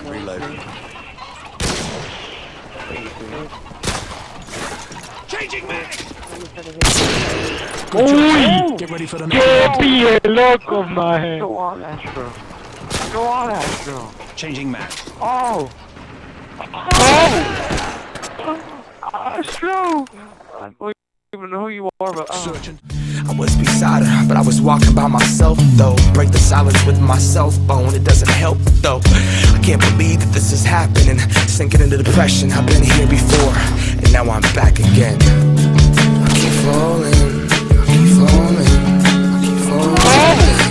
Reload. Changing mag! Uy, Get ready for the next qué round. pie loco, maje. Go on, Astro. Go on, Astro. Changing mag. Oh! Astro! I don't even know who you are, but Searching. I was beside her, but I was walking by myself though. Break the silence with my cell phone, it doesn't help though. I can't believe that this is happening. Sinking into depression, I've been here before, and now I'm back again. I keep falling, I keep falling, I keep falling.